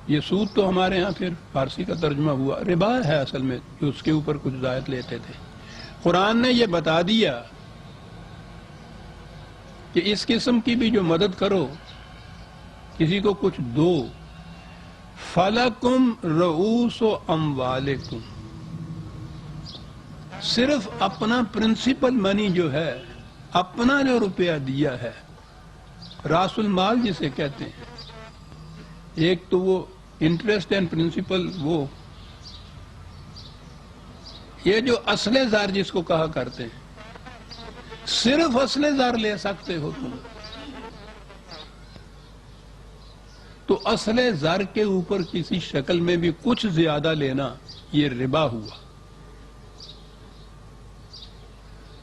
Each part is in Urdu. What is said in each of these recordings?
یہ سود تو ہمارے ہاں پھر فارسی کا ترجمہ ہوا ربا ہے اصل میں، جو اس کے اوپر کچھ زائد لیتے تھے۔ قرآن نے یہ بتا دیا کہ اس قسم کی بھی جو مدد کرو، کسی کو کچھ دو، فَلَكُمْ رُؤُوسُ أَمْوَالِكُمْ، صرف اپنا پرنسپل منی جو ہے، اپنا جو روپیہ دیا ہے، راس المال جسے کہتے ہیں، ایک تو وہ انٹرسٹ اینڈ پرنسپل، وہ یہ جو اصل زر جس کو کہا کرتے ہیں، صرف اصل زر لے سکتے ہو تم، تو اصل زر کے اوپر کسی شکل میں بھی کچھ زیادہ لینا یہ ربا ہوا۔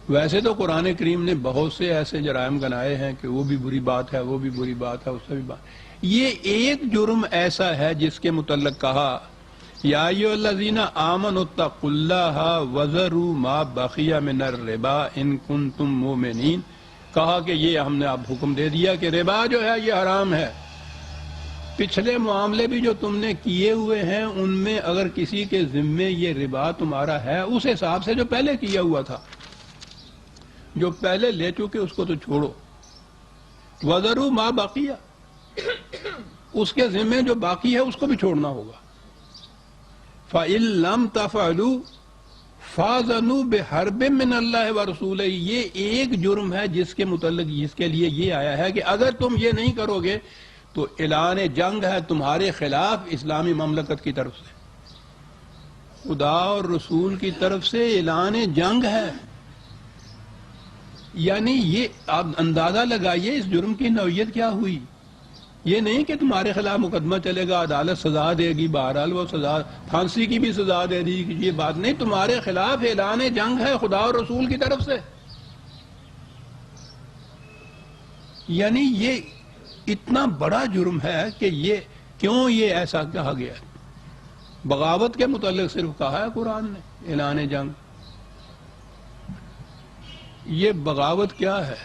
ویسے تو قرآن کریم نے بہت سے ایسے جرائم گنائے ہیں کہ وہ بھی بری بات ہے، وہ بھی بری بات ہے، اس سے بھی بات، یہ ایک جرم ایسا ہے جس کے متعلق کہا یا ایھا الذین آمنوا اتقوا اللہ وذروا ما بقی من الربا ان کنتم مؤمنین، کہا کہ یہ ہم نے اب حکم دے دیا کہ ربا جو ہے یہ حرام ہے، پچھلے معاملے بھی جو تم نے کیے ہوئے ہیں ان میں اگر کسی کے ذمے یہ ربا تمہارا ہے، اس حساب سے جو پہلے کیا ہوا تھا، جو پہلے لے چکے اس کو تو چھوڑو، وذروا ما بقی، اس کے ذمے جو باقی ہے اس کو بھی چھوڑنا ہوگا، فَإِن لَمْ تَفْعَلُوا فَأْذَنُوا بِحَرْبٍ مِّنَ اللَّهِ وَرَسُولِهِ، یہ ایک جرم ہے جس کے متعلق جس کے لیے یہ آیا ہے کہ اگر تم یہ نہیں کرو گے تو اعلان جنگ ہے تمہارے خلاف اسلامی مملکت کی طرف سے، خدا اور رسول کی طرف سے اعلان جنگ ہے۔ یعنی یہ آپ اندازہ لگائیے اس جرم کی نوعیت کیا ہوئی، یہ نہیں کہ تمہارے خلاف مقدمہ چلے گا، عدالت سزا دے گی، بہرحال وہ سزا پھانسی کی بھی سزا دے دی، یہ بات نہیں، تمہارے خلاف اعلان جنگ ہے خدا اور رسول کی طرف سے۔ یعنی یہ اتنا بڑا جرم ہے کہ یہ کیوں یہ ایسا کہا گیا؟ بغاوت کے متعلق صرف کہا ہے قرآن نے اعلان جنگ، یہ بغاوت کیا ہے؟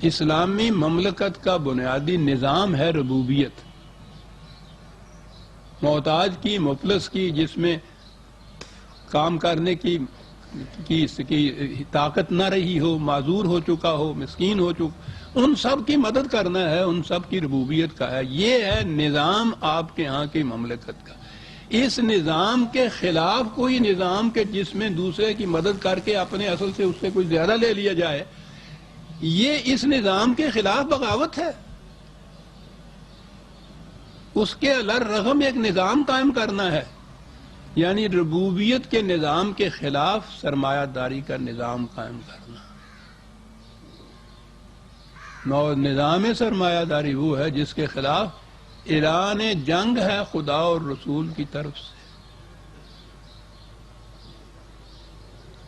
اسلامی مملکت کا بنیادی نظام ہے ربوبیت، محتاج کی، مفلس کی، جس میں کام کرنے کی طاقت نہ رہی ہو، معذور ہو چکا ہو، مسکین ہو چکا، ان سب کی مدد کرنا ہے، ان سب کی ربوبیت کا ہے، یہ ہے نظام آپ کے ہاں کی مملکت کا۔ اس نظام کے خلاف کوئی نظام کے جس میں دوسرے کی مدد کر کے اپنے اصل سے اس سے کوئی زیادہ لے لیا جائے، یہ اس نظام کے خلاف بغاوت ہے۔ اس کے الرغم ایک نظام قائم کرنا ہے، یعنی ربوبیت کے نظام کے خلاف سرمایہ داری کا نظام قائم کرنا۔ نظام سرمایہ داری وہ ہے جس کے خلاف اعلان جنگ ہے خدا اور رسول کی طرف سے۔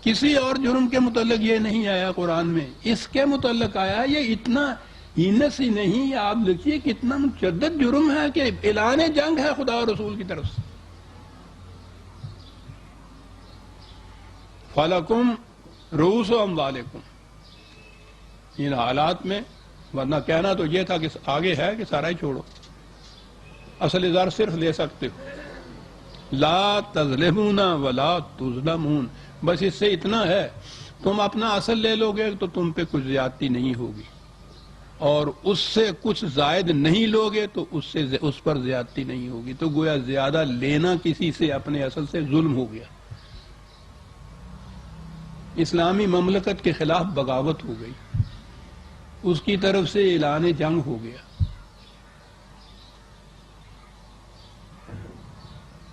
کسی اور جرم کے متعلق یہ نہیں آیا قرآن میں، اس کے متعلق آیا۔ یہ اتنا ہینس ہی نہیں، آپ دیکھیے کتنا مشدد جرم ہے کہ اعلان جنگ ہے خدا اور رسول کی طرف سے۔ فَلَكُمْ رُؤُوسُ أَمْوَالِكُمْ، ان حالات میں، ورنہ کہنا تو یہ تھا کہ آگے ہے کہ سارا ہی چھوڑو، اصل زر صرف لے سکتے ہو، لا تظلمون ولا تظلمون، بس اس سے اتنا ہے، تم اپنا اصل لے لو گے تو تم پہ کچھ زیادتی نہیں ہوگی، اور اس سے کچھ زائد نہیں لوگے تو اس پر زیادتی نہیں ہوگی، تو گویا زیادہ لینا کسی سے اپنے اصل سے ظلم ہو گیا، اسلامی مملکت کے خلاف بغاوت ہو گئی، اس کی طرف سے اعلان جنگ ہو گیا۔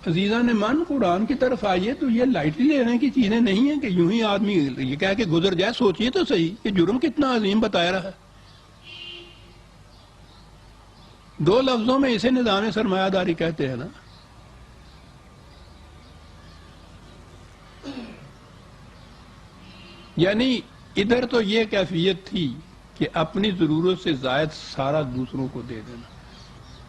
عزیزان من، قرآن کی طرف آئیے تو یہ لائٹلی لینے کی چیزیں نہیں ہیں کہ یوں ہی آدمی یہ کہہ کہ گزر جائے، سوچئے تو صحیح کہ جرم کتنا عظیم بتایا رہا ہے۔ دو لفظوں میں اسے نظام سرمایہ داری کہتے ہیں نا۔ یعنی ادھر تو یہ کیفیت تھی کہ اپنی ضرورت سے زائد سارا دوسروں کو دے دینا،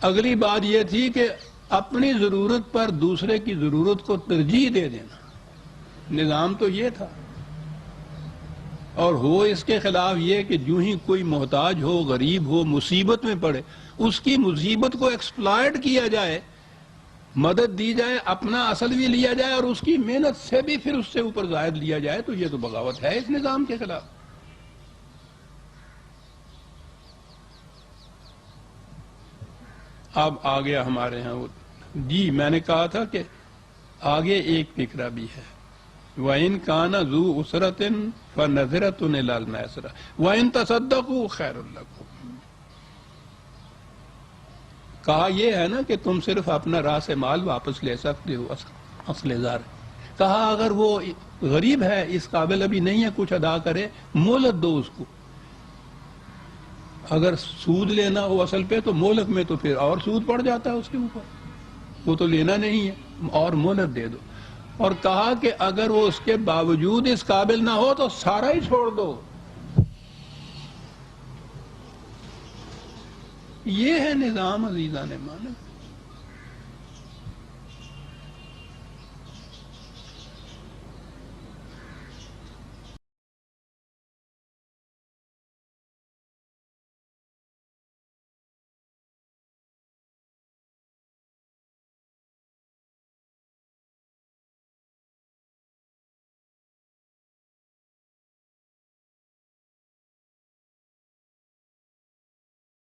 اگلی بات یہ تھی کہ اپنی ضرورت پر دوسرے کی ضرورت کو ترجیح دے دینا، نظام تو یہ تھا۔ اور ہو اس کے خلاف یہ کہ جو ہی کوئی محتاج ہو، غریب ہو، مصیبت میں پڑے، اس کی مصیبت کو ایکسپلائٹ کیا جائے، مدد دی جائے، اپنا اصل بھی لیا جائے اور اس کی محنت سے بھی پھر اس سے اوپر زائد لیا جائے، تو یہ تو بغاوت ہے اس نظام کے خلاف۔ اب آ گیا ہمارے ہاں وہ، جی میں نے کہا تھا کہ آگے ایک فکرہ بھی ہے، وَإِن كَانَ ذُو عُسْرَةٍ فَنَظِرَةٌ إِلَى الْمَيْسَرَةِ وَإِن تَصَدَّقُوا خَيْرٌ لَكُمْ۔ کہا یہ ہے نا کہ تم صرف اپنا راس مال واپس لے سکتے ہو، اصل زار۔ کہا اگر وہ غریب ہے، اس قابل ابھی نہیں ہے کچھ ادا کرے، مہلت دو اس کو۔ اگر سود لینا ہو اصل پہ تو مہلت میں تو پھر اور سود پڑ جاتا ہے اس کے اوپر، وہ تو لینا نہیں ہے، اور مہلت دے دو۔ اور کہا کہ اگر وہ اس کے باوجود اس قابل نہ ہو تو سارا ہی چھوڑ دو۔ یہ ہے نظام عزیزان مانا۔